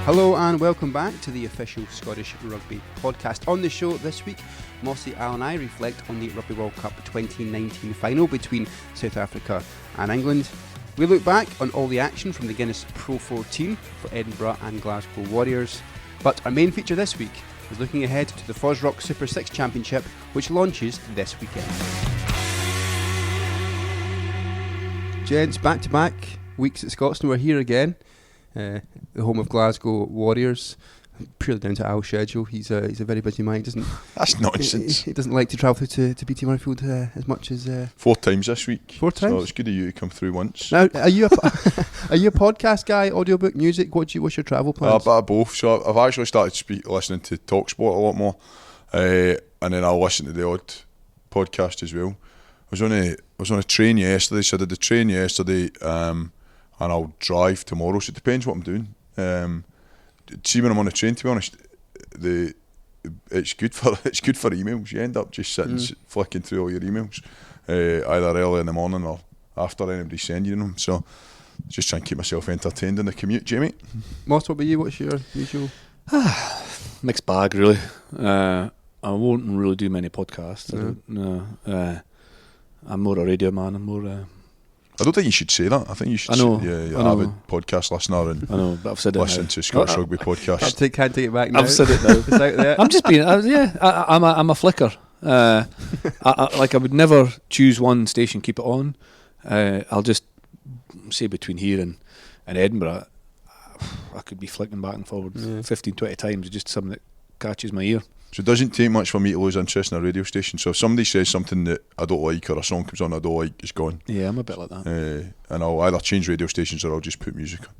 Hello and welcome back to the official Scottish Rugby podcast. On the show this week, Mossy, Al and I reflect on the Rugby World Cup 2019 final between South Africa and England. We look back on all the action from the Guinness PRO14 for Edinburgh and Glasgow Warriors. But our main feature this week is looking ahead to the FOSROC Super6 Championship, which launches this weekend. Gents, back-to-back weeks at Scotstoun. We're here again. The home of Glasgow Warriors, purely down to Al's schedule. He's a very busy man. That's nonsense. He doesn't like to travel through to BT Murrayfield as much as 4 times this week. 4 times. So it's good of you to come through once. Now, are you a podcast guy? Audiobook, music? What's your travel plans? A bit of both. So I've actually started listening to TalkSport a lot more, and then I'll listen to the odd podcast as well. I was on a train yesterday, so I did the train yesterday. And I'll drive tomorrow, so it depends what I'm doing. See, when I'm on a train, to be honest, it's good for emails. You end up just sitting flicking through all your emails, either early in the morning or after anybody's sending them. So just try and keep myself entertained in the commute. Jamie? Moss, what about you? What's your usual? Mixed bag, really. I won't really do many podcasts. I'm more a radio man. I don't think you should say that. I think you should. You're an avid podcast listener and I know, but I've said it listen to Scottish Rugby podcast. Can't take it back now. I've said it now. It's out there. I'm just being. I'm a flicker. I would never choose one station, keep it on. I'll just say between here and Edinburgh, I could be flicking back and forward 15-20 times. Just something that catches my ear. So it doesn't take much for me to lose interest in a radio station. So if somebody says something that I don't like or a song comes on I don't like, it's gone. Yeah, I'm a bit like that. And I'll either change radio stations or I'll just put music on.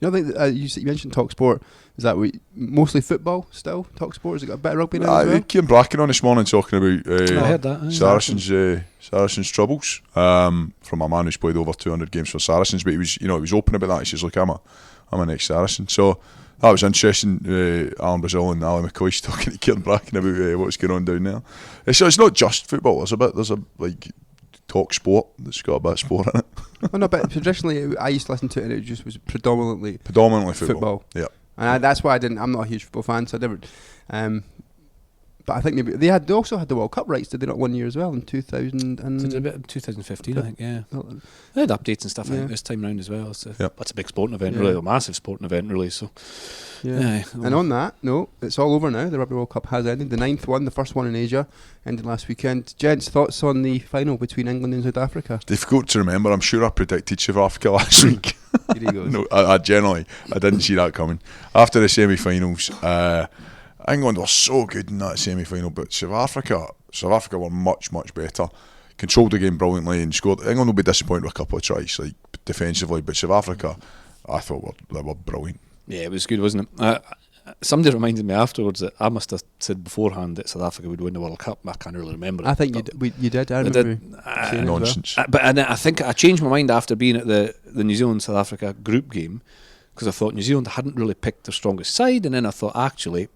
You know, you mentioned TalkSport. Is that mostly football still? TalkSport, has it got a bit of rugby now as well? Kieran Bracken on this morning talking about I heard that. Saracens troubles from a man who's played over 200 games for Saracens. But he was open about that. He says, "Look, I'm an ex-Saracen." So that was interesting. Alan Brazil and Ali McCoy talking to Kieran Bracken about what's going on down there. So it's not just football. There's a talk sport that's got a bit of sport in it. Oh, no, but traditionally I used to listen to it and it just was predominantly football. Yeah, and that's why I'm not a huge football fan, so I never. But I think maybe they also had the World Cup rights, did they not, 1 year as well in 2000 and 2015, I think. Yeah, they had updates and stuff. I think this time round as well. So that's a big sporting event, really, a massive sporting event, really. So and on that note, it's all over now. The Rugby World Cup has ended. The 9th one, the first one in Asia, ended last weekend. Gents, thoughts on the final between England and South Africa? Difficult to remember. I'm sure I predicted South Africa last week. Here he goes. No, I didn't see that coming. After the semi-finals, England were so good in that semi-final, but South Africa were much, much better. Controlled the game brilliantly and scored. England will be disappointed with a couple of tries, like defensively, but South Africa, I thought they were brilliant. Yeah, it was good, wasn't it? Somebody reminded me afterwards that I must have said beforehand that South Africa would win the World Cup. I can't really remember it. I think you did. I remember saying nonsense. But I think I changed my mind after being at the New Zealand-South Africa group game, because I thought New Zealand hadn't really picked their strongest side, and then I thought, actually,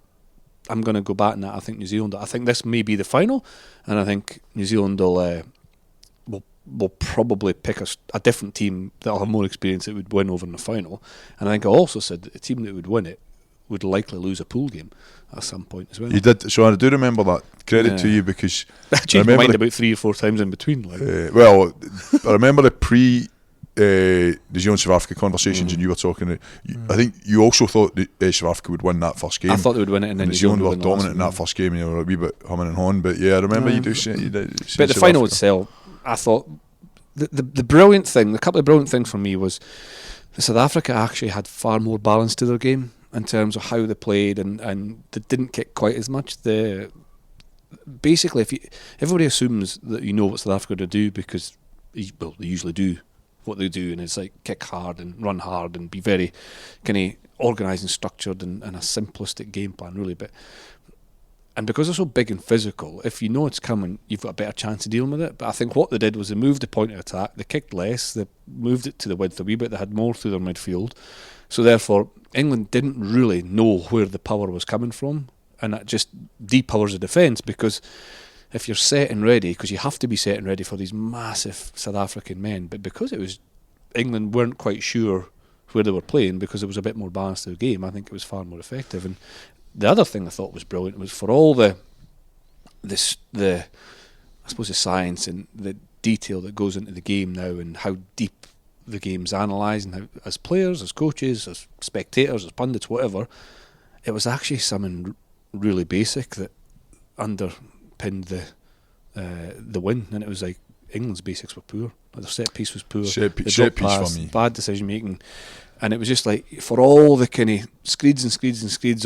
I'm going to go back on that. I think New Zealand. I think this may be the final, and I think New Zealand will probably pick a different team that'll have more experience that would win over in the final. And I think I also said that the team that would win it would likely lose a pool game at some point as well. You did, so I do remember that. Credit to you, because I changed my mind about 3 or 4 times in between. Well, I remember the New Zealand-South Africa conversations, and you were talking. I think you also thought that South Africa would win that first game. I thought they would win it, and then New Zealand were dominant in that first game, and you were a wee bit humming and hawing. But yeah, I remember you did say but the final itself, I thought the brilliant thing, the couple of brilliant things for me was that South Africa actually had far more balance to their game in terms of how they played, and they didn't kick quite as much. Basically, everybody assumes that you know what South Africa are going to do, because they usually do what they do, and it's like kick hard and run hard and be very kind of organised and structured and a simplistic game plan, really. And because they're so big and physical, if you know it's coming, you've got a better chance of dealing with it. But I think what they did was they moved the point of attack, they kicked less, they moved it to the width a wee bit, they had more through their midfield. So therefore, England didn't really know where the power was coming from, and that just depowers the defence, because if you're set and ready, because you have to be set and ready for these massive South African men, but because it was England weren't quite sure where they were playing, because it was a bit more balanced to the game. I think it was far more effective. And the other thing I thought was brilliant was for all the I suppose the science and the detail that goes into the game now, and how deep the game's analysed, and how, as players, as coaches, as spectators, as pundits, whatever, it was actually something really basic that underpinned the win. And it was like England's basics were poor. Like their set piece was poor. Set piece for me. Bad decision making, and it was just like, for all the kind of screeds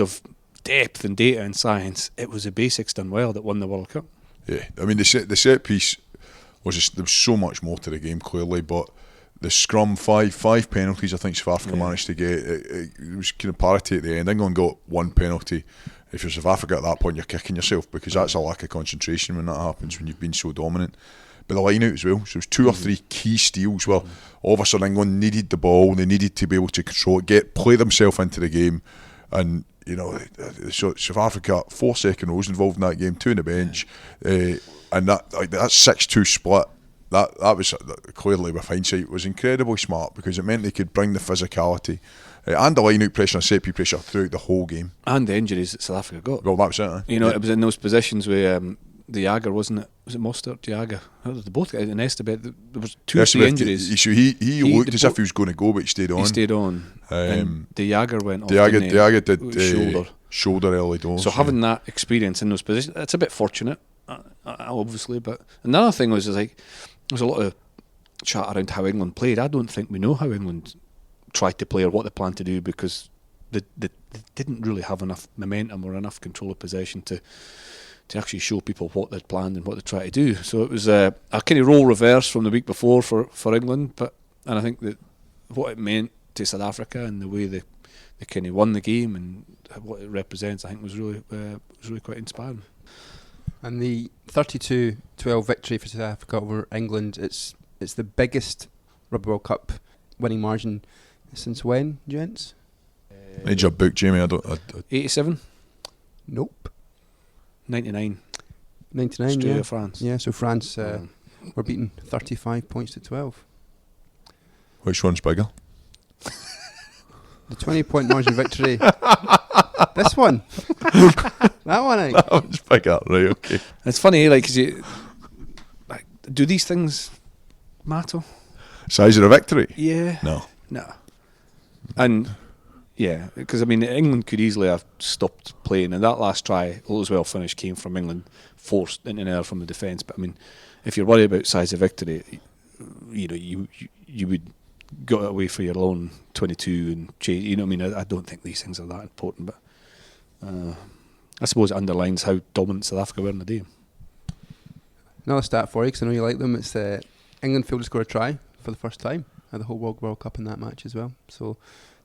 of depth and data and science, it was the basics done well that won the World Cup. Yeah, I mean the set piece was there was so much more to the game clearly, but the scrum, five penalties I think South Africa managed to get. It was kind of parity at the end. England got one penalty. If you're South Africa at that point, you're kicking yourself, because that's a lack of concentration when that happens, when you've been so dominant. But the line out as well, so there was 2 or 3 key steals where all of a sudden England needed the ball, they needed to be able to control it, play themselves into the game. And you know, South Africa, 4 second rows involved in that game, 2 on the bench, and that 6-2 split, that was clearly, with hindsight, was incredibly smart, because it meant they could bring the physicality and the line out pressure and set piece pressure throughout the whole game. And the injuries that South Africa got. Well, that was it. You know, it was in those positions where the Jager, wasn't it? Was it Mostert, Jager? They both got an estimate. There was 2 or 3 injuries. He looked as if he was going to go, but he stayed on. And the Jager went off. The Jager did shoulder early doors. So having that experience in those positions, it's a bit fortunate, obviously. But another thing was like, there's a lot of chat around how England played. I don't think we know how England tried to play or what they planned to do, because they didn't really have enough momentum or enough control of possession to actually show people what they'd planned and what they tried to do. So it was a kind of role reverse from the week before for England, and I think that what it meant to South Africa and the way they kind of won the game and what it represents, I think was really quite inspiring. And the 32-12 victory for South Africa over England, it's the biggest Rugby World Cup winning margin since when, gents? Need your book, Jamie. 87? Nope. 99. Australia, France. Yeah, so France were beaten 35 points to 12. Which one's bigger? The 20-point margin victory. This one. That one, I think. That one's bigger, right, okay. It's funny, like, cause do these things matter? Size of the victory? Yeah. No. And yeah, because I mean, England could easily have stopped playing, and that last try, all as well finished, came from England, forced into an error from the defence. But I mean, if you're worried about size of victory, you know, you would go away for your own 22 and change. You know what I mean? I don't think these things are that important, but I suppose it underlines how dominant South Africa were in the day. Another stat for you, because I know you like them. It's England failed to score a try for the first time at the whole World Cup in that match as well. So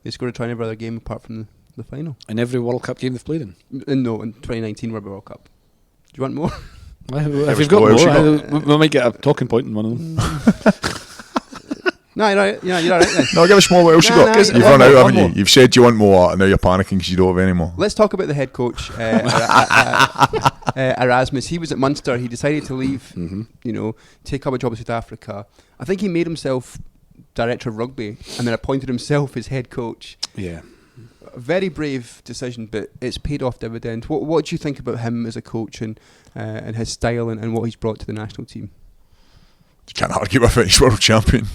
they scored a try in every other game apart from the final. In every World Cup game they've played in? No, in 2019 Rugby World Cup. Do you want more? If you've got more, we might get a talking point in one of them. No, you're right then. No, give us more. What else you got? You've run out, haven't you? You've said you want more, and now you're panicking because you don't have any more. Let's talk about the head coach, Erasmus. He was at Munster. He decided to leave, take up a job in South Africa. I think he made himself director of rugby and then appointed himself as head coach. Yeah. A very brave decision, but it's paid off dividend. What do you think about him as a coach and his style and what he's brought to the national team? You can't argue with it. He's world champion.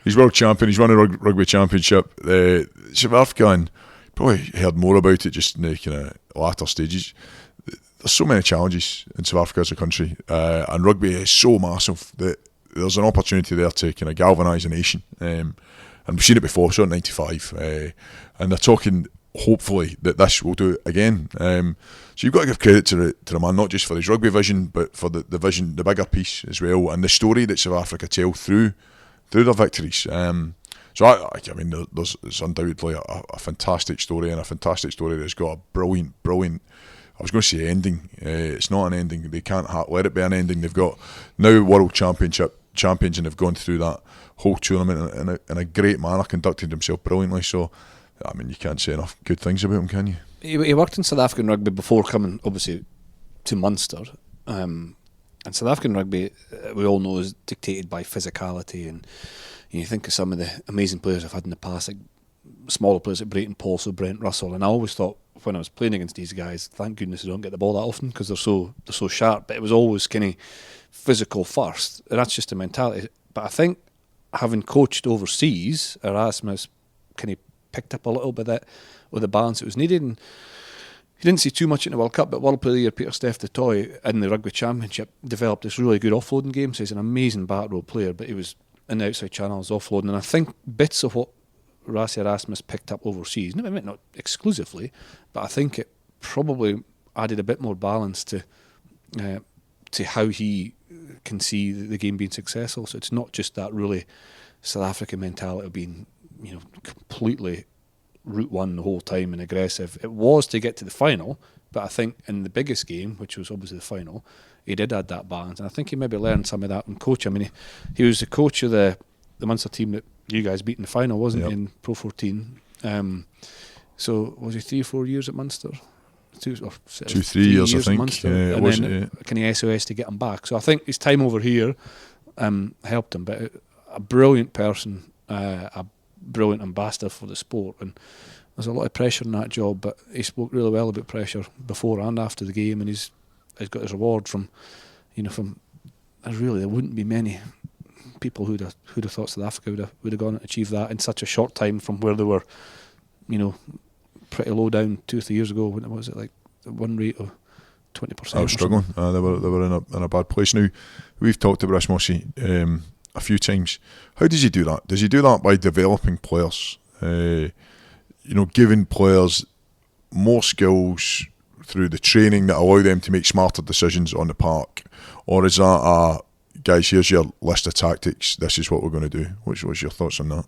He's world champion. He's won a rugby championship. South Africa, and probably heard more about it just in the kind of latter stages. There's so many challenges in South Africa as a country, and rugby is so massive that there's an opportunity there to kind of galvanise a nation. And we've seen it before, so in '95, and they're talking hopefully that this will do it again. So you've got to give credit to the man, not just for his rugby vision, but for the vision, the bigger piece as well, and the story that South Africa tell through their victories. So I mean, there's undoubtedly a fantastic story, and a fantastic story that's got a brilliant. I was going to say ending. It's not an ending. They can't let it be an ending. They've got now world champions, and they've gone through that whole tournament in a great manner, conducted themselves brilliantly. So, I mean, you can't say enough good things about him, can you? He worked in South African rugby before coming, obviously, to Munster. And South African rugby, we all know, is dictated by physicality. And you think of some of the amazing players I've had in the past, like smaller players like Brayton Paulso, Brent Russell, and I always thought when I was playing against these guys, thank goodness they don't get the ball that often because they're so sharp. But it was always kind of physical first, and that's just a mentality. But I think having coached overseas, Erasmus kind of picked up a little bit of that with the balance that was needed. And he didn't see too much in the World Cup, but World Player of the Year Peter Steph Toy in the Rugby Championship developed this really good offloading game. So he's an amazing back row player, but he was in the outside channels offloading. And I think bits of what Rassie Erasmus picked up overseas, not exclusively, but I think it probably added a bit more balance to how he can see the game being successful. So it's not just that really South African mentality of being, completely route one the whole time and aggressive. It was to get to the final, but I think in the biggest game, which was obviously the final, he did add that balance, and I think he maybe learned some of that from coach. I mean, he was the coach of the Munster team that you guys beat in the final, wasn't he, in Pro14? So was he 3 or 4 years at Munster? 3 years, I think. Munster, yeah, and then kind of SOS to get him back. So I think his time over here helped him. But a brilliant person, a brilliant ambassador for the sport, and there's a lot of pressure in that job. But he spoke really well about pressure before and after the game, and he's got his reward from. Really, there wouldn't be many people who'd have thought South Africa would have gone and achieved that in such a short time from where they were, pretty low down 2 or 3 years ago. When was it like the one rate of 20%? I was struggling. They were in a bad place. Now we've talked about this, Mossy, a few times. How does he do that? Does he do that by developing players? Giving players more skills through the training that allow them to make smarter decisions on the park, or is that guys, here's your list of tactics, this is what we're going to do? What's your thoughts on that?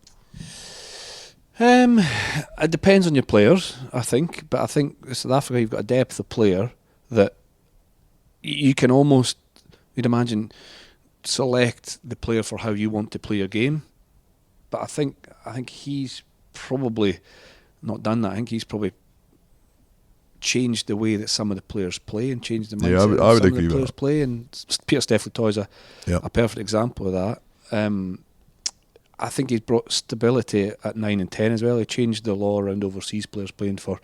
It depends on your players, I think. But I think in South Africa, you've got a depth of player that you can almost, you'd imagine, select the player for how you want to play your game. But I think he's probably not done that. I think he's probably changed the way that some of the players play and changed the mindset I would some agree of the with players play. And Peter Steph Toy is a perfect example of that. I think he's brought stability at 9 and 10 as well. He changed the law around overseas players playing for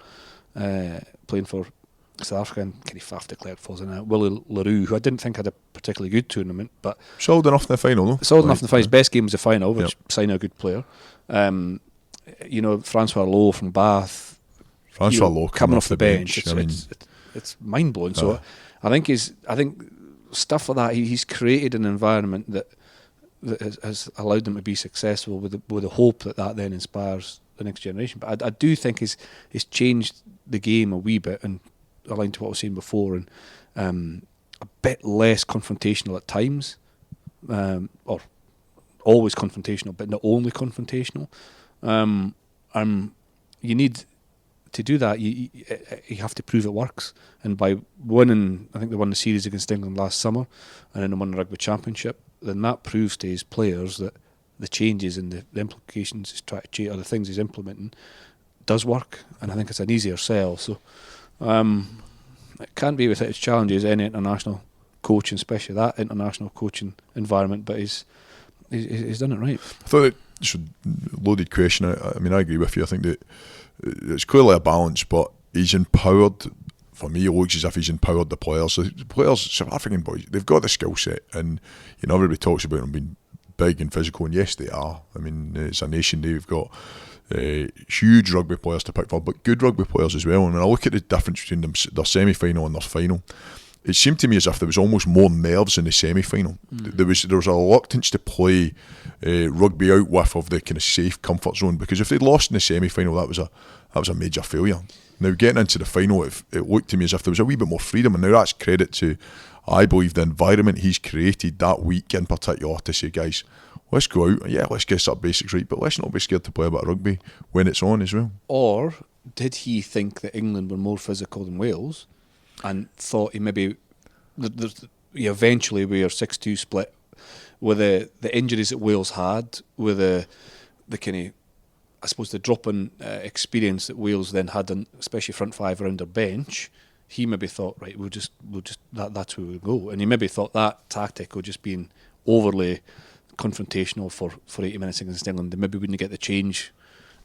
South Africa, and Kenny Faf declared falls in Willie LaRue, who I didn't think had a particularly good tournament, but solid enough in the final, though. Solid enough in the final. His best game was the final, which signed a good player. Francois Lowe from Bath. Francois Lowe coming off the bench. It's mind blowing. So I think stuff like that. He's created an environment that has allowed them to be successful with the hope that then inspires the next generation. But I do think he's changed the game a wee bit, and aligned to what I was saying before, and a bit less confrontational at times, or always confrontational, but not only confrontational. You need to do that. You have to prove it works, and by winning, I think they won the series against England last summer, and then they won the Rugby Championship. Then that proves to his players that the changes and the implications he's trying to change, or the things he's implementing, does work. And I think it's an easier sell. So it can't be without its challenges, any international coaching, especially that international coaching environment. But he's done it right. I thought it's a loaded question. I mean, I agree with you. I think that it's clearly a balance, but he's empowered. For me, it looks as if he's empowered the players. The players, South African boys, they've got the skill set, and everybody talks about them being big and physical, and yes, they are. I mean, it's a nation. They've got huge rugby players to pick for, but good rugby players as well. And when I look at the difference between their semi-final and their final, it seemed to me as if there was almost more nerves in the semi-final. There was a reluctance to play rugby out of the kind of safe comfort zone, because if they'd lost in the semi-final, that was a major failure. Now, getting into the final, it looked to me as if there was a wee bit more freedom, and now that's credit to, I believe, the environment he's created that week in particular to say, guys, let's go out, let's get our basics right, but let's not be scared to play a bit of rugby when it's on as well. Or did he think that England were more physical than Wales, and thought he maybe eventually we are 6-2 split with the injuries that Wales had, with the kind of, I suppose, the drop in experience that Wales then had, especially front five around their bench. he maybe thought, right, we'll just that's where we'll go, and he maybe thought that tactic of just being overly confrontational for 80 minutes against England, they maybe wouldn't get the change.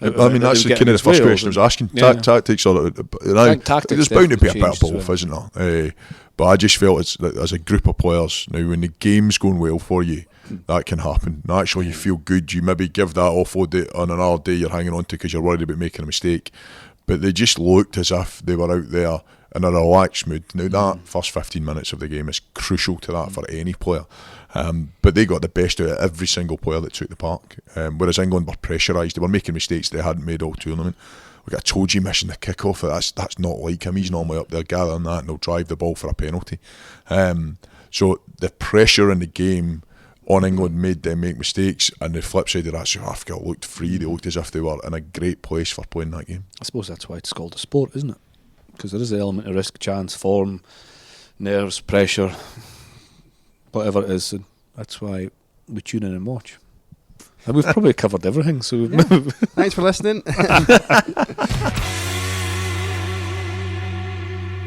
I mean, that's kind of the first question I was asking. Tactics are, there's bound to be a bit of both, isn't there? But I just felt as a group of players, now when the game's going well for you, that can happen. Naturally, you feel good, you maybe give that offload on another day you're hanging on to because you're worried about making a mistake. But they just looked as if they were out there in a relaxed mood. Now, that first 15 minutes of the game is crucial to that for any player. But they got the best out of every single player that took the park. Whereas England were pressurised. They were making mistakes they hadn't made all tournament. We got Toji missing the kick-off. That's not like him. He's normally up there gathering that and he'll drive the ball for a penalty. So the pressure in the game on England made them make mistakes, and the flip side of that, South Africa looked free. They looked as if they were in a great place for playing that game. I suppose that's why it's called a sport, isn't it? Because there is the element of risk, chance, form, nerves, pressure, whatever it is, and that's why we tune in and watch. And we've probably covered everything, so thanks for listening.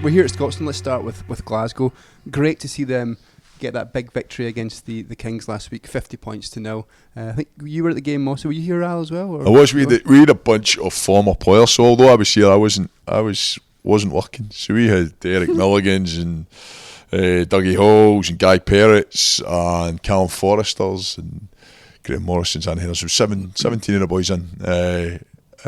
We're here at Scotland. Let's start with Glasgow. Great to see them get that big victory against the Kings last week, 50 points to 0. I think you were at the game, Mossy. Were you here, Al, as well? Or? I was. We had a bunch of former players, so although I was here, I wasn't working. So we had Eric Milligans and Dougie Halls and Guy Perrett's and Callum Forresters and Graham Morrison's and Henderson. 17 of the boys in, and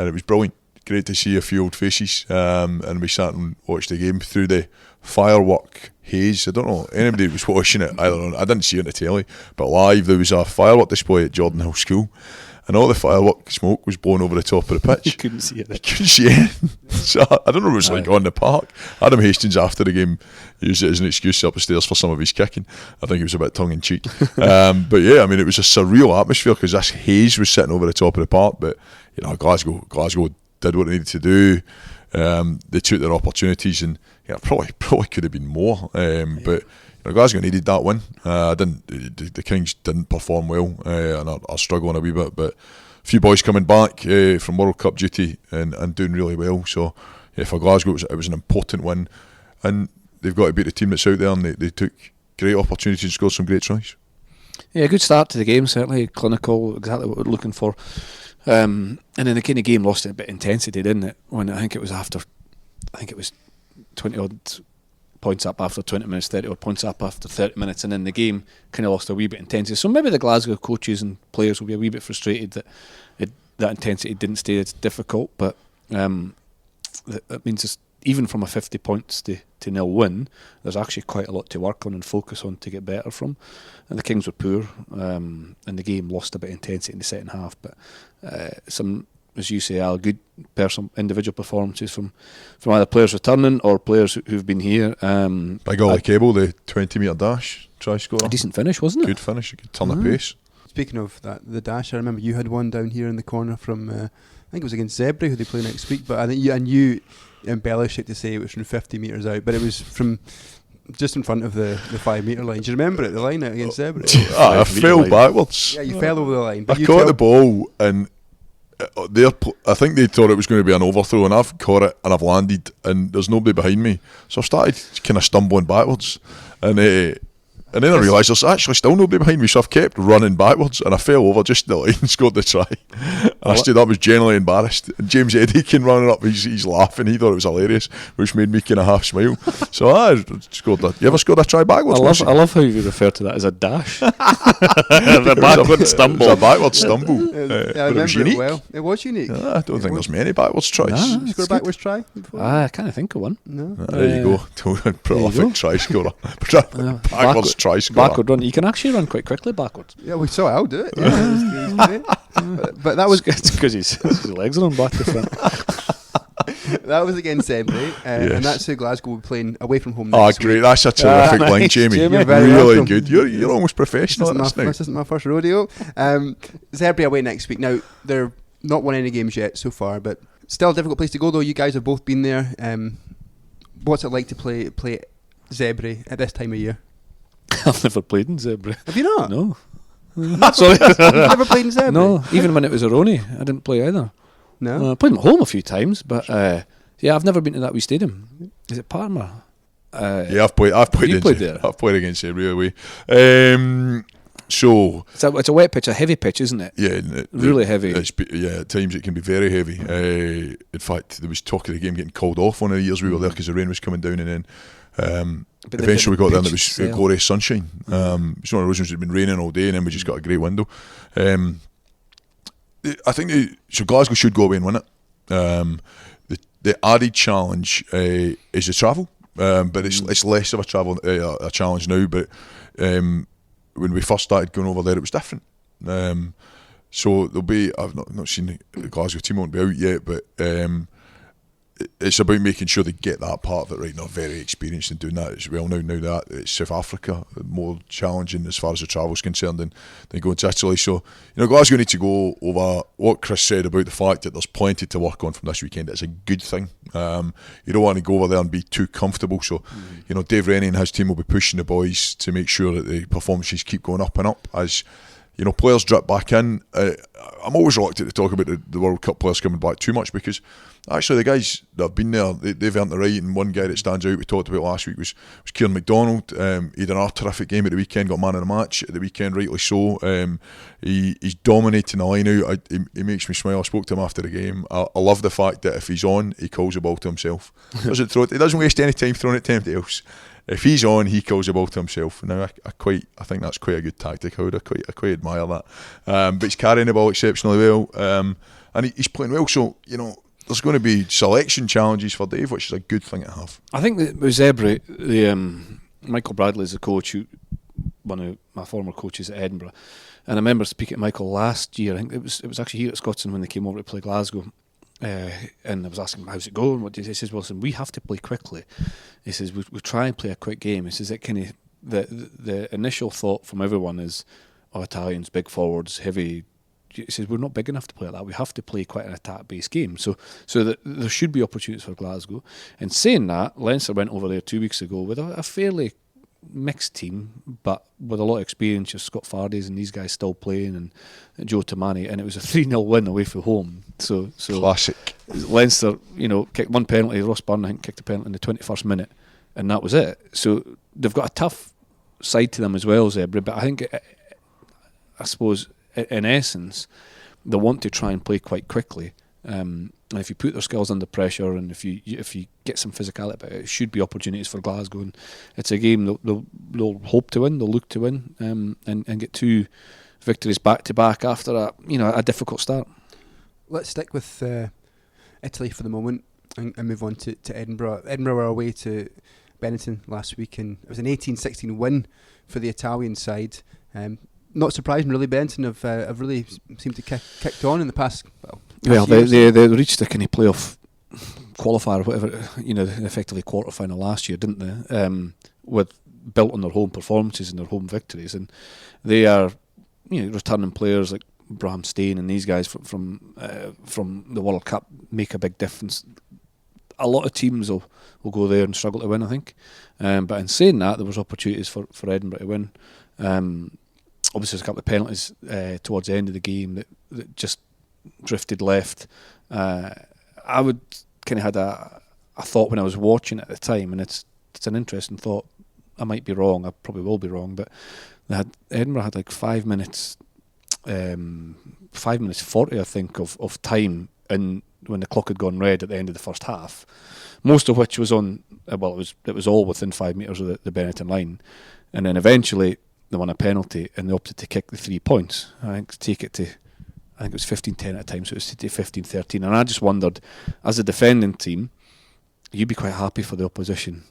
it was brilliant. Great to see a few old faces, and we sat and watched the game through the firework haze. I don't know anybody was watching it. I didn't see it on the telly, but live there was a firework display at Jordan Hill School, and all the firework smoke was blown over the top of the pitch. You couldn't see it. You couldn't see it. So I don't know what it was like on the park. Adam Hastings after the game used it as an excuse up the stairs for some of his kicking. I think it was a bit tongue in cheek. But yeah, I mean, it was a surreal atmosphere because this haze was sitting over the top of the park. But you know, Glasgow did what they needed to do. They took their opportunities, and probably could have been more. But Glasgow needed that win. The Kings didn't perform well and are struggling a wee bit. But a few boys coming back from World Cup duty and doing really well. So for Glasgow, it was an important win, and they've got to beat the team that's out there. And they took great opportunities and scored some great tries. Yeah, good start to the game. Certainly clinical, exactly what we're looking for. And then the kind of game lost a bit of intensity, didn't it? When I think it was 20 odd points up after 20 minutes, 30 odd points up after 30 minutes, and then the game kind of lost a wee bit of intensity. So maybe the Glasgow coaches and players will be a wee bit frustrated that that intensity didn't stay. It's difficult, but that means even from a 50 points to 0 win, there's actually quite a lot to work on and focus on to get better from. And the Kings were poor, and the game lost a bit of intensity in the second half. But some, as you say, Al, good individual performances from either players returning or players who've been here. Big Ollie Cable, the 20-metre dash try scorer. A decent finish, wasn't it? Good finish, a good turn of pace. Speaking of that, the dash, I remember you had one down here in the corner from, I think it was against Zebra, who they play next week, but I think you embellished it to say it was from 50 metres out, but it was from just in front of the 5 metre line. Do you remember it, the line out against Zebra? I fell backwards. Yeah, you fell over the line. But I caught the ball, and I think they thought it was going to be an overthrow, and I've caught it and I've landed, and there's nobody behind me, so I started kind of stumbling backwards, and then I realised there's actually still nobody behind me, so I've kept running backwards, and I fell over just the line and scored the try. I stood up, was genuinely embarrassed, and James Eddy came running up, he's laughing, he thought it was hilarious, which made me kind of half smile. So I scored that. You ever scored a try backwards? I love how you refer to that as a dash. The backward stumble. It was a backward stumble. I remember it well. It was unique. I don't think there's many backwards tries. You scored a backwards try before? I can't think of one. No. There you go. Prolific try scorer. Backwards try scorer. Backward run. You can actually run quite quickly backwards. Yeah, we saw Al do it. Yeah, it was great. But that was it's because his legs are on back to front. That was against Zebra, and that's who Glasgow will be playing away from home next week. Great. That's a terrific line, Jamie. You're very really welcome. good. You're almost professional at this now. This isn't my first rodeo. Zebra away next week. Now, they're not won any games yet so far, but still a difficult place to go, though. You guys have both been there. What's it like to play Zebra at this time of year? I've never played in Zebra. Have you not? No. Sorry. You've never played in Zebra? No, even when it was Aroni, I didn't play either. No? I played at home a few times, but yeah, I've never been to that wee stadium. Is it Parma? Yeah, I've played there. I've played against Ebbw away. So it's a wet pitch, a heavy pitch, isn't it? Yeah, really heavy. At times it can be very heavy. In fact, there was talk of the game getting called off one of the years we were there because the rain was coming down, and then eventually we got there and it was glorious sunshine. It's one of the reasons it had been raining all day, and then we just got a great window. I think so Glasgow should go away and win it. The added challenge is the travel, but it's less of a challenge now. But when we first started going over there, it was different. So there'll be, I've not seen the Glasgow team, won't be out yet, but it's about making sure they get that part of it right. They're very experienced in doing that as well now that it's South Africa, more challenging as far as the travel's concerned than going to Italy. So Glasgow need to go over what Chris said about the fact that there's plenty to work on from this weekend. It's a good thing. You don't want to go over there and be too comfortable. So Dave Rennie and his team will be pushing the boys to make sure that the performances keep going up and up as players drip back in. I'm always reluctant to talk about the World Cup players coming back too much because actually the guys that have been there, they've earned the right. And one guy that stands out we talked about last week was Kieran McDonald. He had another terrific game at the weekend, got man of the match at the weekend, rightly so. He's dominating the line out. He makes me smile. I spoke to him after the game. I love the fact that if he's on, he calls the ball to himself. He doesn't waste any time throwing it to anybody else. If he's on, he calls the ball to himself. Now, I think that's quite a good tactic. I quite admire that. But he's carrying the ball exceptionally well, and he's playing well. So there's going to be selection challenges for Dave, which is a good thing to have. I think that with Ebbw, Michael Bradley is the coach, one of my former coaches at Edinburgh, and I remember speaking to Michael last year. I think it was actually here at Scotland when they came over to play Glasgow. And I was asking him, how's it going? What did he say? He says, well, listen, we have to play quickly. He says, we try and play a quick game. He says, the initial thought from everyone is, Italians, big forwards, heavy. He says, we're not big enough to play like that. We have to play quite an attack-based game. So that there should be opportunities for Glasgow. And saying that, Leinster went over there 2 weeks ago with a fairly mixed team, but with a lot of experience. Just Scott Fardy's and these guys still playing, and Joe Tamani, and it was a 3-0 win away from home. So classic. Leinster, kicked one penalty. Ross Byrne, I think, kicked a penalty in the 21st minute, and that was it. So they've got a tough side to them as well, Zebra. But I think, I suppose, in essence, they want to try and play quite quickly. And if you put their skills under pressure, and if you get some physicality about it, should be opportunities for Glasgow. And it's a game they'll hope to win, they'll look to win, and get 2 victories back to back after a difficult start. Let's stick with Italy for the moment and move on to Edinburgh. Edinburgh were away to Benetton last week, and it was an 18-16 win for the Italian side. Not surprising, really. Benetton have really seemed to kicked on in the past. Well, they reached the kind of playoff qualifier, or whatever, effectively quarterfinal last year, didn't they? With built on their home performances and their home victories, and they are, returning players like Braham Stain and these guys from the World Cup make a big difference. A lot of teams will go there and struggle to win, I think. But in saying that, there was opportunities for Edinburgh to win. Obviously, there's a couple of penalties towards the end of the game that just drifted left. I would kind of had a thought when I was watching at the time, and it's an interesting thought. I might be wrong. I probably will be wrong, but Edinburgh had like 5 minutes, 5:40, I think, of time in when the clock had gone red at the end of the first half. Most of which was on. Well, it was all within 5 metres of the Benetton line, and then eventually they won a penalty and they opted to kick the 3 points. I think it was 15-10 at the time, so it was to 15-13. And I just wondered, as a defending team, you'd be quite happy for the opposition.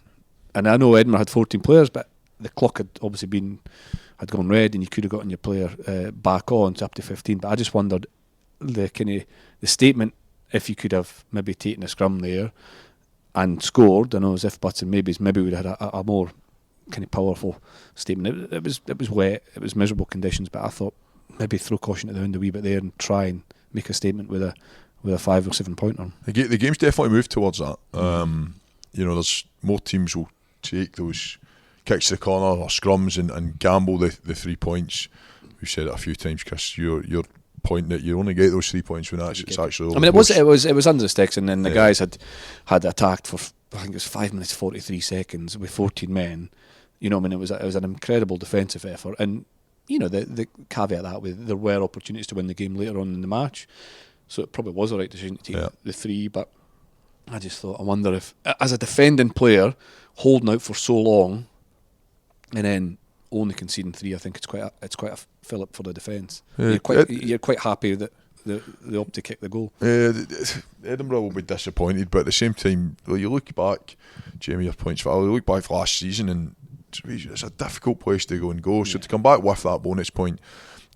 And I know Edinburgh had 14 players, but the clock had obviously had gone red, and you could have gotten your player back on to up to 15. But I just wondered the statement, if you could have maybe taken a scrum there and scored. I know as if buts and maybes, maybe we'd have had a more kind of powerful statement. It was wet, it was miserable conditions, but I thought maybe throw caution to the wind a wee bit there and try and make a statement with a 5 or 7 pointer. The game's definitely moved towards that. There's more teams will take those kicks to the corner or scrums and gamble the 3 points. We've said it a few times, Chris. Your pointing that you only get those 3 points when it's actually. I mean, it was under the sticks, and then the guys had attacked for, I think it was 5 minutes 43 seconds with 14 men. You know, I mean, it was an incredible defensive effort, and you know the caveat that with there were opportunities to win the game later on in the match, so it probably was the right decision to take the 3. But I just thought, I wonder if, as a defending player, holding out for so long, and then only conceding 3, I think it's quite a fillip for the defence. You're quite happy that they opt to kick the goal. Edinburgh will be disappointed, but at the same time, you look back, Jamie, your points value. You look back last season, and it's a difficult place to go and go. So to come back with that bonus point,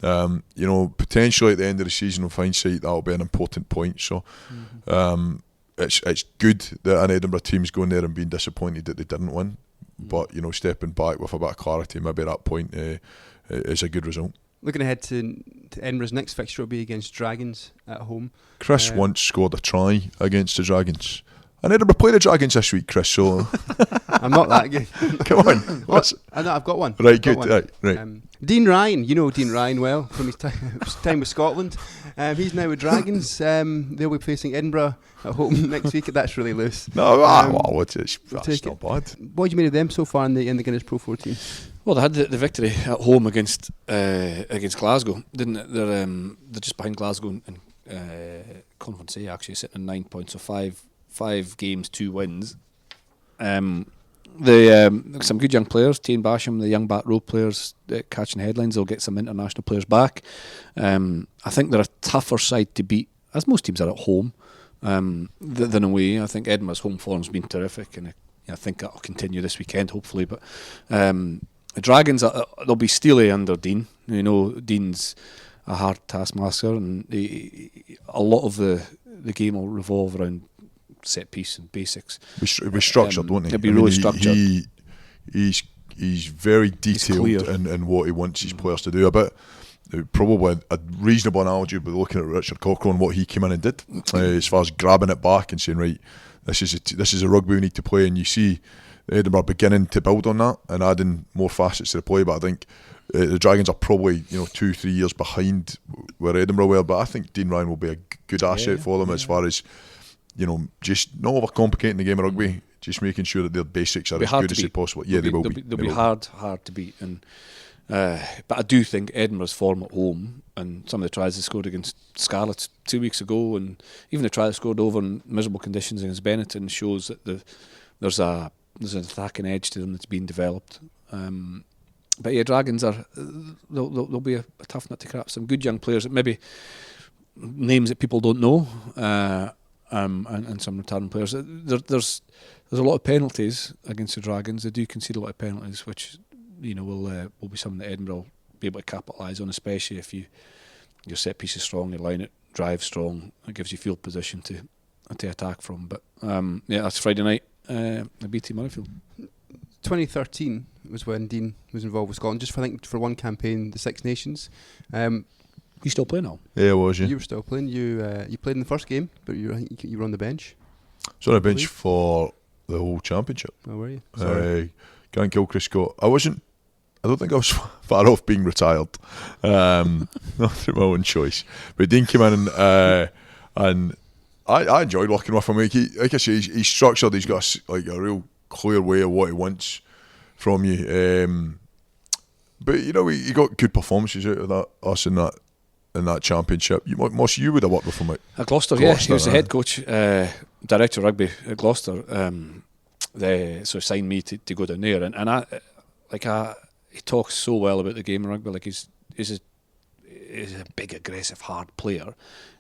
you know, potentially at the end of the season, with hindsight, that'll be an important point. So it's good that an Edinburgh team's going there and being disappointed that they didn't win. But, you know, stepping back with a bit of clarity, maybe at that point is a good result. Looking ahead to Edinburgh's next fixture will be against Dragons at home. Chris once scored a try against the Dragons. And Edinburgh play the Dragons this week, Chris, so... I'm not that good. Come on. I know, I've got one. Right, good. Right. Dean Ryan, you know Dean Ryan well from his time with Scotland. He's now with Dragons. They'll be facing Edinburgh at home next week. That's really loose. No, that's not bad. What do you make of them so far in the Guinness PRO14? Well, they had the victory at home against Glasgow, didn't it? They're just behind Glasgow in Conference A, actually, sitting on 9 points, so five games, 2 wins. Some good young players, Tane Basham, the young back row players catching headlines. They'll get some international players back. I think they're a tougher side to beat, as most teams are at home, than away. I think Edinburgh's home form's been terrific, and I think that'll continue this weekend, hopefully. But the Dragons, they'll be steely under Dean. You know, Dean's a hard taskmaster, and a lot of the game will revolve around set piece and basics. It'll be structured, won't he? It'll be really structured. He's very detailed in what he wants his players to do. Probably a reasonable analogy would be looking at Richard Cochrane, what he came in and did, as far as grabbing it back and saying, right, this is a rugby we need to play. And you see Edinburgh beginning to build on that and adding more facets to the play. But I think the Dragons are probably 2-3 years behind where Edinburgh were. But I think Dean Ryan will be a good asset for them as far as, just not overcomplicating the game of rugby, just making sure that their basics are as good as they possibly. Yeah, they will be. They'll be hard to beat. And but I do think Edinburgh's form at home, and some of the tries they scored against Scarlets 2 weeks ago, and even the try they scored over in miserable conditions against Benetton, shows that there's an attacking edge to them that's being developed. But yeah, Dragons they'll be a tough nut to crack. Some good young players, maybe names that people don't know. And some returning players. There's a lot of penalties against the Dragons. They do concede a lot of penalties, which will be something that Edinburgh will be able to capitalise on, especially if your set piece is strong, your line it, drive strong. It gives you field position to attack from. But that's Friday night at BT Murrayfield. 2013 was when Dean was involved with Scotland. Just for one campaign, the Six Nations. You still play now? Yeah, I was. Yeah. You were still playing. You played in the first game, but you were on the bench. So on the bench for the whole championship. Oh, were you? Sorry. Grant Gilchrist got. I don't think I was far off being retired. Not through my own choice. But Dean came in and I enjoyed working with him. Like I say, he's structured. He's got a real clear way of what he wants from you. But he got good performances out of us in that championship. You would have worked with him at Gloucester. Yeah, he was the head coach, director of rugby at Gloucester. They sort of signed me to go down there, and he talks so well about the game of rugby. Like he's a big, aggressive, hard player,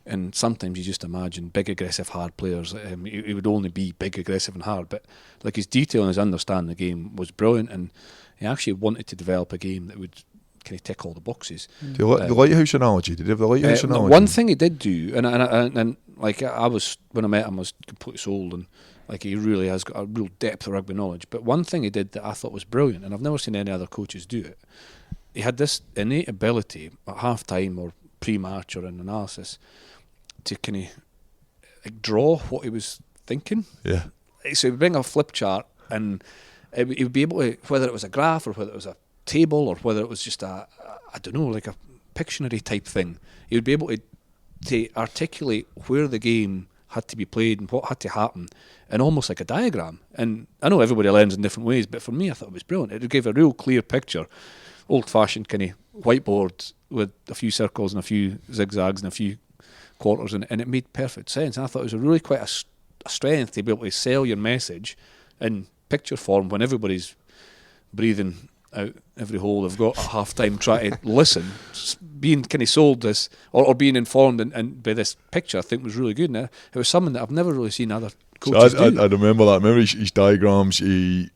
and sometimes you just imagine big, aggressive, hard players. He would only be big, aggressive, and hard, but like his detail and his understanding of the game was brilliant, and he actually wanted to develop a game that would kind of tick all the boxes. The lighthouse analogy. Did he have the lighthouse analogy? One thing he did do, and like I was, when I met him, I was completely sold, and like he really has got a real depth of rugby knowledge. But one thing he did that I thought was brilliant, and I've never seen any other coaches do it. He had this innate ability at half time or pre-match or in analysis to kind of draw what he was thinking. Yeah. So he'd bring a flip chart, and he would be able to, whether it was a graph or whether it was a table or whether it was just like a Pictionary type thing. He would be able to articulate where the game had to be played and what had to happen, and almost like a diagram. And I know everybody learns in different ways, but for me, I thought it was brilliant. It gave a real clear picture, old-fashioned kind of whiteboard with a few circles and a few zigzags and a few quarters, and it made perfect sense. And I thought it was really quite a strength to be able to sell your message in picture form when everybody's breathing out every hole they've got at half time trying to listen. Being kind of sold this or being informed and by this picture, I think was really good. And it was something that I've never really seen other coaches do. I remember that. I remember his diagrams. He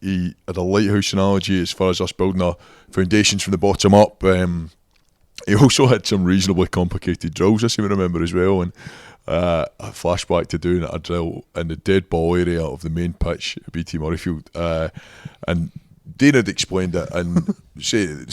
had a lighthouse analogy as far as us building our foundations from the bottom up. He also had some reasonably complicated drills, I seem to remember as well. And a flashback to doing a drill in the dead ball area of the main pitch at BT Murrayfield. And Dean had explained it, and saying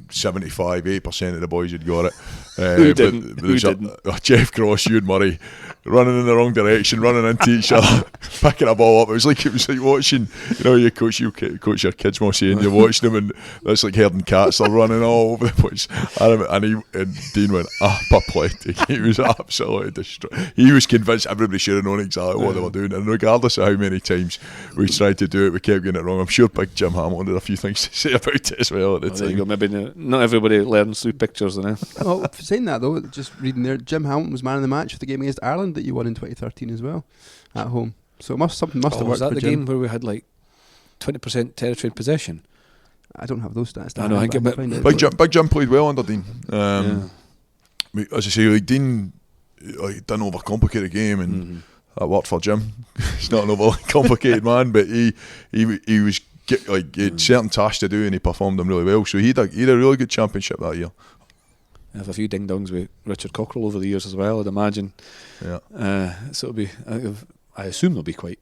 75-8% of the boys had got it. Who didn't? Who didn't? Jeff Cross, Ewan Murray, running in the wrong direction, running into each other, picking a ball up. It was like watching, you coach your kids, Mossy, and you're watching them, and it's like herding cats. They're running all over the place. And Dean went apoplectic. He was absolutely distraught. He was convinced everybody should have known exactly what they were doing, and regardless of how many times we tried to do it, we kept getting it wrong. I'm sure Big Jim Hamilton had a few things to say about it as well at the time. There you go. Maybe not everybody learns through pictures, then. Well, saying that though, just reading there, Jim Hamilton was man of the match for the game against Ireland that you won in 2013 as well at home. So something must have worked. Was that for the Jim. game where we had like 20% territory possession? I don't have those stats. I know. I think Big Jim played well under Dean. As I say, like Dean, didn't overcomplicate the game, and that worked for Jim. He's not an overly complicated man, but he was he had certain tasks to do, and he performed them really well. So he had a really good championship that year. I have a few ding dongs with Richard Cockrell over the years as well, I'd imagine. Yeah. So it'll be. I assume they'll be quite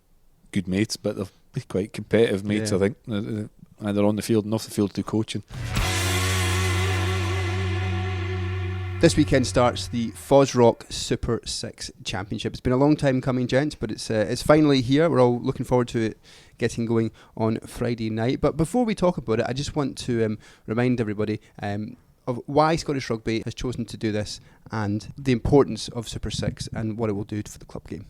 good mates, but they'll be quite competitive mates. I think either on the field and off the field through coaching. This weekend starts the FOSROC Super6 Championship. It's been a long time coming, gents, but it's finally here. We're all looking forward to it getting going on Friday night. But before we talk about it, I just want to remind everybody of why Scottish Rugby has chosen to do this and the importance of Super 6 and what it will do for the club game.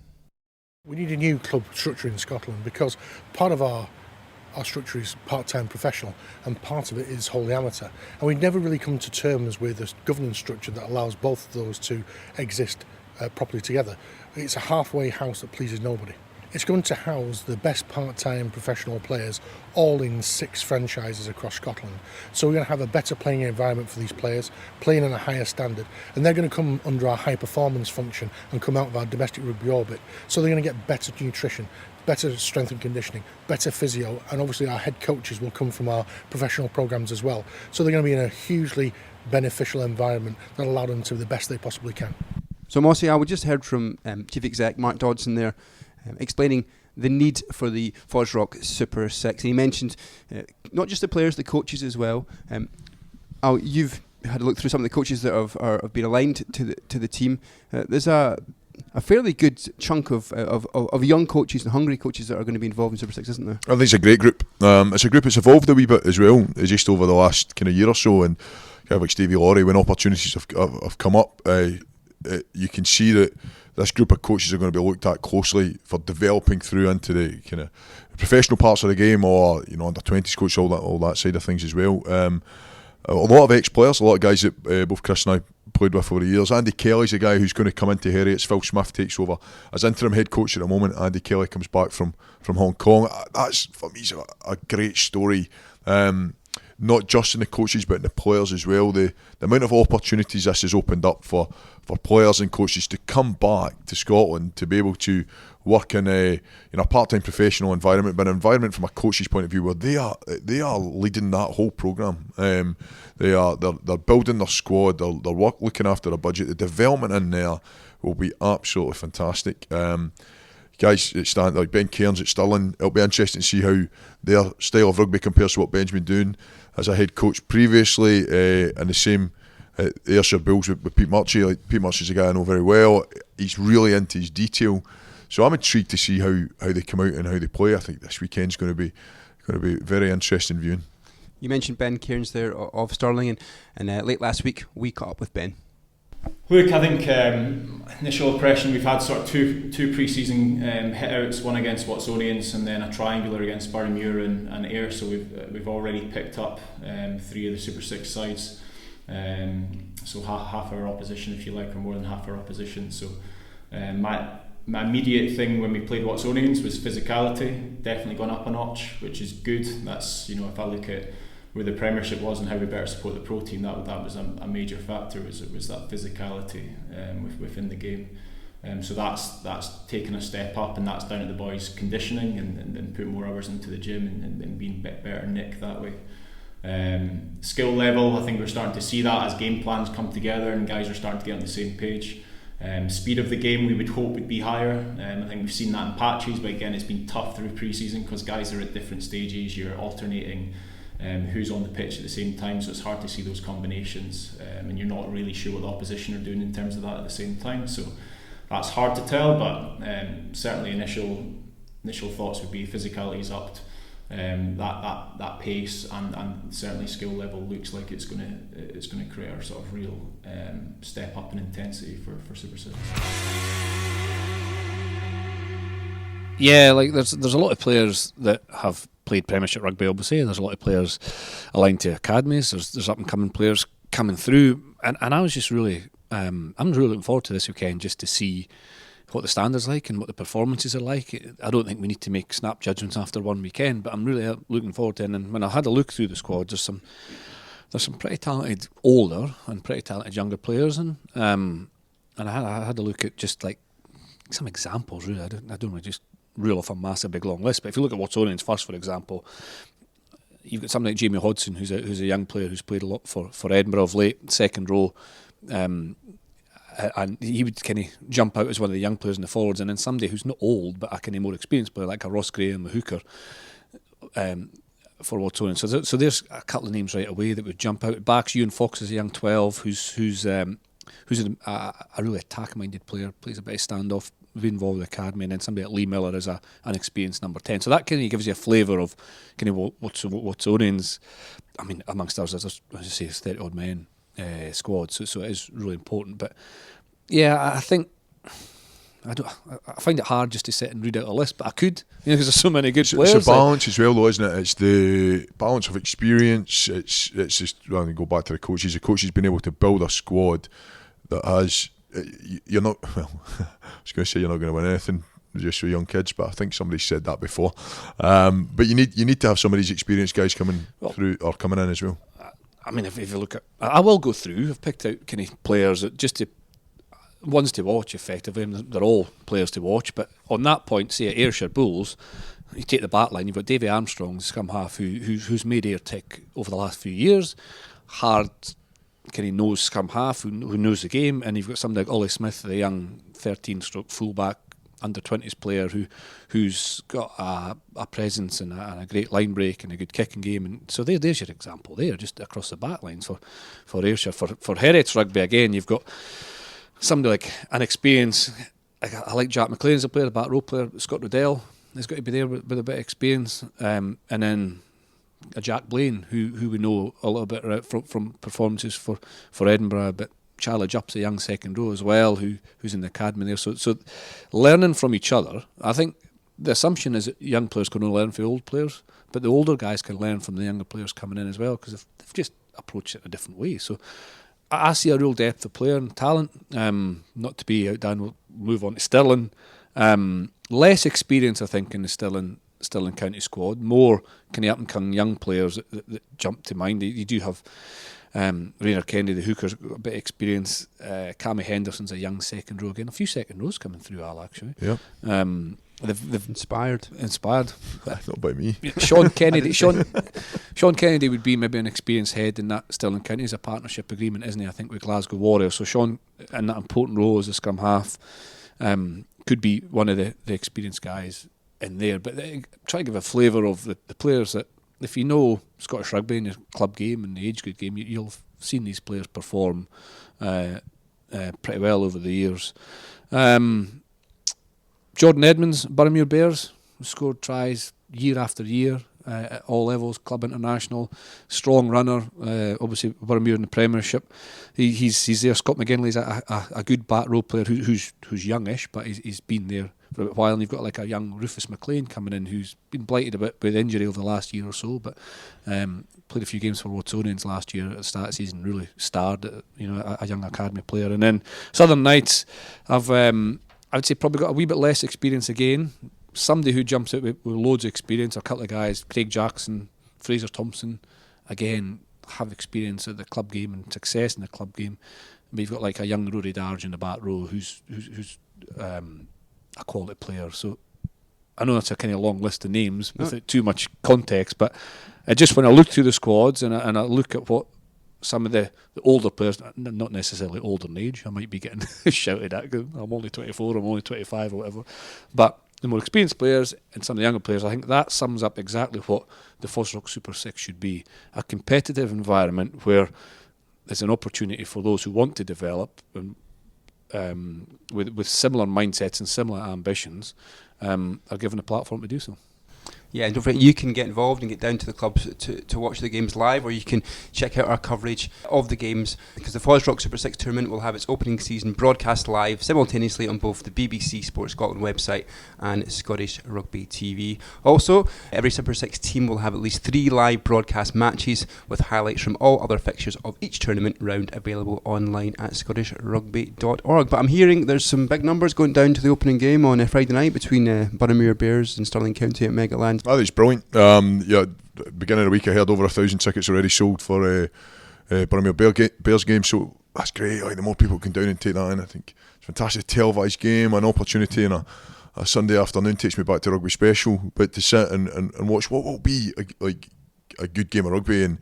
We need a new club structure in Scotland because part of our structure is part-time professional and part of it is wholly amateur, and we've never really come to terms with a governance structure that allows both of those to exist properly together. It's a halfway house that pleases nobody. It's going to house the best part-time professional players all in 6 franchises across Scotland. So we're going to have a better playing environment for these players, playing at a higher standard, and they're going to come under our high performance function and come out of our domestic rugby orbit. So they're going to get better nutrition, better strength and conditioning, better physio, and obviously our head coaches will come from our professional programs as well. So they're going to be in a hugely beneficial environment that allow them to be the best they possibly can. So Mossy, I just heard from Chief Exec Mark Dodson there explaining the need for the FOSROC Super 6. And he mentioned not just the players, the coaches as well. You've had a look through some of the coaches that have been aligned to the team. There's a fairly good chunk of young coaches and hungry coaches that are going to be involved in Super 6, isn't there? I think it's a great group. It's a group that's evolved a wee bit as well, just over the last kind of year or so. And kind of like Stevie Laurie, when opportunities have come up, you can see that this group of coaches are going to be looked at closely for developing through into the kind of professional parts of the game, or under 20s coach, all that side of things as well. A lot of ex-players, a lot of guys that both Chris and I played with over the years. Andy Kelly's a guy who's going to come into Heriots. Phil Smith takes over as interim head coach at the moment. Andy Kelly comes back from Hong Kong. That's, for me, a great story. Not just in the coaches but in the players as well. The amount of opportunities this has opened up for players and coaches to come back to Scotland to be able to work in a part-time professional environment, but an environment from a coach's point of view where they are leading that whole programme. They're building their squad, they're looking after a budget. The development in there will be absolutely fantastic. Guys at Stan, like Ben Cairns at Stirling, it'll be interesting to see how their style of rugby compares to what Ben's been doing as a head coach previously, and the same at Ayrshire Bulls with Pete Murchie. Like, Pete Murchie's a guy I know very well. He's really into his detail, so I'm intrigued to see how they come out and how they play. I think this weekend's going to be very interesting viewing. You mentioned Ben Cairns there of Stirling, and late last week we caught up with Ben. Look, I think initial impression, we've had sort of two pre-season hit-outs, one against Watsonians and then a triangular against Barrymuir and Ayr, so we've already picked up 3 of the Super 6 sides, so half our opposition, if you like, or more than half our opposition. So my immediate thing when we played Watsonians was physicality, definitely gone up a notch, which is good. That's, you know, if I look at where the Premiership was and how we better support the pro team, that was a major factor, was that physicality within the game. So that's taken a step up, and that's down at the boys' conditioning and put more hours into the gym and being a bit better Nick that way. Skill level, I think we're starting to see that as game plans come together and guys are starting to get on the same page. Speed of the game we would hope would be higher. I think we've seen that in patches, but again it's been tough through pre-season because guys are at different stages, you're alternating who's on the pitch at the same time, so it's hard to see those combinations, and you're not really sure what the opposition are doing in terms of that at the same time, so that's hard to tell, but certainly initial thoughts would be physicality's upped, that pace and certainly skill level looks like it's going to create a sort of real step up in intensity for Super 6. Yeah, like there's a lot of players that have played Premiership rugby, obviously. There's a lot of players aligned to academies. There's up and coming players coming through, and I was just really I'm really looking forward to this weekend just to see what the standards like and what the performances are like. I don't think we need to make snap judgments after one weekend, but I'm really looking forward to it. And when I had a look through the squad, there's some pretty talented older and pretty talented younger players, and I had a look at just like some examples. Really, I don't want to just reel off a massive big long list, but if you look at Watsonians first, for example, you've got somebody like Jamie Hodson, who's a young player who's played a lot for Edinburgh of late, second row, and he would kind of jump out as one of the young players in the forwards, and then somebody who's not old but a kind of more experienced player like a Ross Graham, a hooker, for Watsonians. So there's a couple of names right away that would jump out. Backs, Ewan Fox is a young 12 who's a really attack-minded player, plays a bit of standoff, been involved with the academy, and then somebody like Lee Miller is an experienced number 10. So that kind of gives you a flavour of kind of Watsonians. I mean, amongst ours, as I say, 30 odd men squad. So it is really important. But yeah, I think I find it hard just to sit and read out a list, but I could, because there's so many good players. It's a balance as well, though, isn't it? It's the balance of experience. It's just rather than go back to the coaches. The coaches been able to build a squad that has. You're not. Well, I was going to say you're not going to win anything just with young kids, but I think somebody said that before. But you need to have some of these experienced guys coming through or coming in as well. I mean, if you look at, I will go through. I've picked out kind of players that just to ones to watch effectively. And they're all players to watch. But on that point, say at Ayrshire Bulls, you take the back line. You've got Davy Armstrong, the scrum half, who's made Ayr tick over the last few years. Hard. Kind of knows scrum half, who knows the game, and you've got somebody like Ollie Smith, the young 13-stroke fullback under 20s player who's got a presence and a great line break and a good kicking game. And so there's your example there, just across the back lines for Ayrshire. For Heriots Rugby again, you've got somebody like an experience. I like Jack McLean as a player, a back row player. Scott Riddell has got to be there with a bit of experience, and then a Jack Blaine, who we know a little bit from performances for Edinburgh, but Charlie Jupp's a young second row as well, who's in the academy there. So learning from each other. I think the assumption is that young players can only learn from old players, but the older guys can learn from the younger players coming in as well, because they've just approached it a different way. So I see a real depth of player and talent. Not to be outdone, we'll move on to Stirling. Less experience, I think, in the Stirling County squad, more kind of up and coming young players that jump to mind. You do have Rayner Kennedy, the hooker's got a bit of experience. Cammy Henderson's a young second row again. A few second rows coming through, Al, actually. Yeah. They've inspired. Not by me. Sean Kennedy would be maybe an experienced head in that Stirling County. It's a partnership agreement, isn't he? I think with Glasgow Warriors. So Sean, in that important role as a scrum half, could be one of the experienced guys in there. But try to give a flavour of the players that, if you know Scottish rugby in your club game and the age group game, you'll have seen these players perform pretty well over the years. Jordan Edmonds, Barrymuir Bears, who scored tries year after year. at all levels, club, international, strong runner. Obviously, Boroughmuir in the Premiership. He's there. Scott McGinley's a good back row player who's youngish, but he's been there for a while. And you've got like a young Rufus McLean coming in, who's been blighted a bit with injury over the last year or so, but played a few games for Watsonians last year at the start of the season. Really starred, a young academy player. And then Southern Knights have, I would say, probably got a wee bit less experience again. Somebody who jumps out with loads of experience, a couple of guys, Craig Jackson, Fraser Thompson, again, have experience at the club game and success in the club game. And we've got like a young Rory Darge in the back row who's a quality player. So I know that's a kind of long list of names without too much context, but just when I look through the squads and I look at what some of the older players, not necessarily older in age, I might be getting shouted at because I'm only 24, I'm only 25 or whatever, but the more experienced players and some of the younger players, I think that sums up exactly what the FOSROC Super 6 should be. A competitive environment where there's an opportunity for those who want to develop and with similar mindsets and similar ambitions are given a platform to do so. Yeah, and don't forget, you can get involved and get down to the clubs to watch the games live, or you can check out our coverage of the games, because the FOSROC Super 6 tournament will have its opening season broadcast live simultaneously on both the BBC Sport Scotland website and Scottish Rugby TV. Also, every Super 6 team will have at least 3 live broadcast matches with highlights from all other fixtures of each tournament round available online at scottishrugby.org. But I'm hearing there's some big numbers going down to the opening game on Friday night between Boroughmuir Bears and Stirling County at Megaland. I think it's brilliant. Beginning of the week I heard over 1,000 tickets already sold for Boroughmuir Bears game, so that's great. Like, the more people can down and take that in, I think it's a fantastic televised game, an opportunity, and a Sunday afternoon takes me back to rugby special. But to sit and watch what will be a good game of rugby, and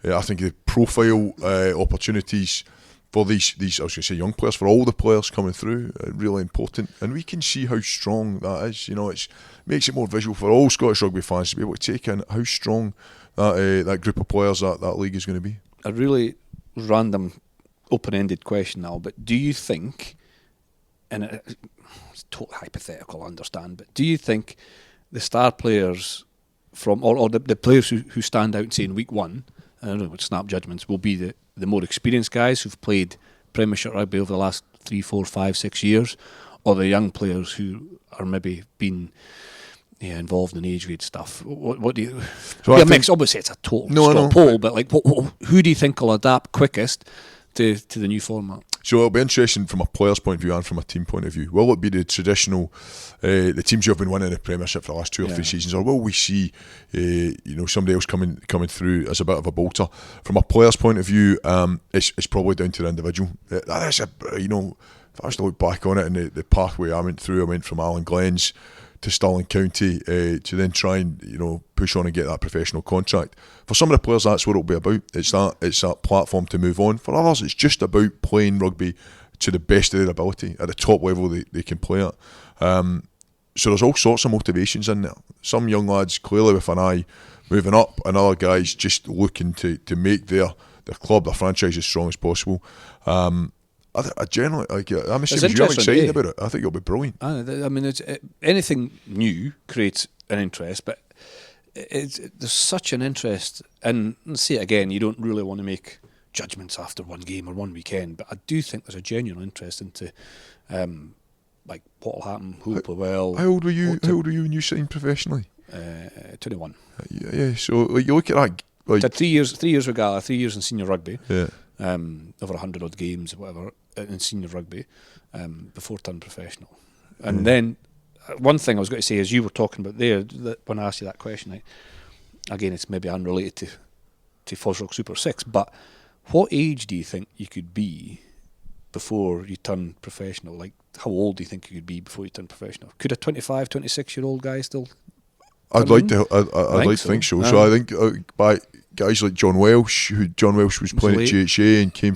I think the profile opportunities for these I was going to say young players, for all the players coming through, really important, and we can see how strong that is. It makes it more visual for all Scottish rugby fans to be able to take in how strong that group of players, that league is going to be. A really random, open-ended question now, but do you think, and it's totally hypothetical, I understand, but do you think the star players or the players who stand out and say in week one, I don't know what snap judgments, will be the more experienced guys who've played Premiership rugby over the last 3, 4, 5, 6 years, or the young players who are maybe been involved in age grade stuff? What do you? So obviously it's a total poll, but like, who do you think will adapt quickest to the new format? So it'll be interesting from a player's point of view and from a team point of view. Will it be the traditional, the teams who have been winning the Premiership for the last 2 or 3 seasons, or will we see, somebody else coming through as a bit of a bolter? From a player's point of view, it's probably down to the individual. That's if I was to look back on it and the pathway I went through, I went from Allen Glens to Stirling County to then try and push on and get that professional contract. For some of the players, that's what it'll be about. It's that platform to move on. For others, it's just about playing rugby to the best of their ability at the top level they can play at. So there's all sorts of motivations in there. Some young lads clearly with an eye moving up, and other guys just looking to make their club, their franchise as strong as possible. I generally I'm excited about it. I think it'll be brilliant. I mean, anything new creates an interest, but there's such an interest, and let's say it again, you don't really want to make judgments after one game or one weekend, but I do think there's a genuine interest into like what will happen, who will play well. How old were you? When you signed professionally? 21. Yeah. So like, you look at that. Like, did 3 years with Gala, 3 years in senior rugby. Yeah. Over 100 odd games or whatever in senior rugby before turning professional. And then one thing I was going to say, as you were talking about there, that when I asked you that question, again, it's maybe unrelated to FOSROC Super 6, but what age do you think you could be before you turn professional? Like, how old do you think you could be before you turn professional? Could a 25, 26-year-old guy still? I'd like to think so. So I think by guys like John Welsh was playing at GHA and came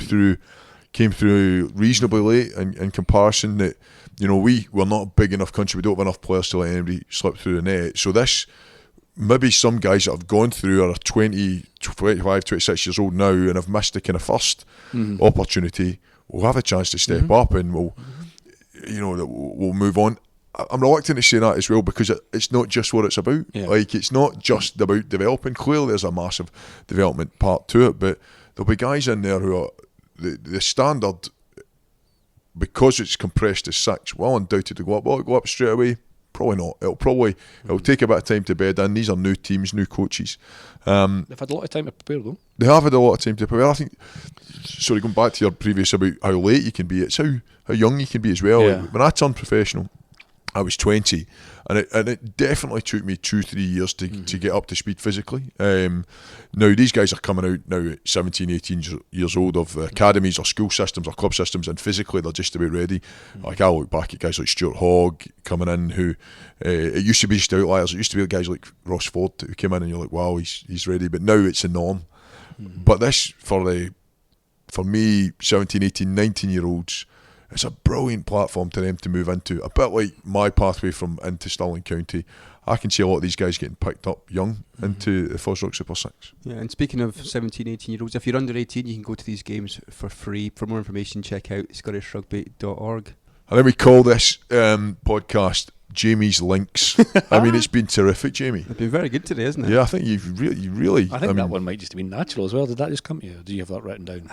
through reasonably late in comparison, that we're not a big enough country, we don't have enough players to let anybody slip through the net. So this, maybe some guys that have gone through are 20, 25, 26 years old now and have missed the kind of first opportunity, will have a chance to step up and we'll move on. I'm reluctant to say that as well, because it's not just what it's about. Yeah. Like, it's not just about developing. Clearly there's a massive development part to it, but there'll be guys in there who are the standard, because it's compressed to 6, well undoubted to go up straight away. Probably not. It'll take a bit of time to bed in. These are new teams, new coaches. They've had a lot of time to prepare, though. They have had a lot of time to prepare. I think, sorry, going back to your previous about how late you can be, it's how young you can be as well. Yeah. Like, when I turned professional, I was 20, and it definitely took me 2-3 years to get up to speed physically. Now these guys are coming out now at 17, 18 years old of academies or school systems or club systems, and physically they're just about ready. Like, I look back at guys like Stuart Hogg coming in, who it used to be just outliers. It used to be guys like Ross Ford who came in and you're like, wow, he's ready. But now it's the norm. But this, for me, 17, 18, 19-year-olds, it's a brilliant platform to them to move into. A bit like my pathway from into Stirling County. I can see a lot of these guys getting picked up young into the FOSROC Super 6. Yeah, and speaking of 17, 18-year-olds, if you're under 18, you can go to these games for free. For more information, check out scottishrugby.org. And then we call this podcast Jamie's Links. I mean, it's been terrific, Jamie. It's been very good today, isn't it? Yeah, I think you really. I think that one might just have been natural as well. Did that just come to you? Or do you have that written down?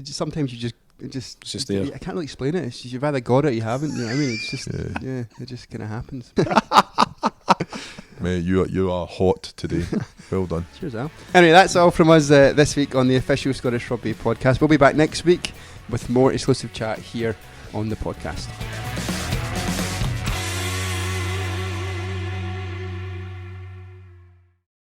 Sometimes you just It's just there. I can't really explain it. It's just, you've either got it or you haven't. You know what I mean? It's just it just kind of happens. Mate, you are hot today. Well done. Cheers, Al. Anyway, that's all from us this week on the official Scottish Rugby podcast. We'll be back next week with more exclusive chat here on the podcast.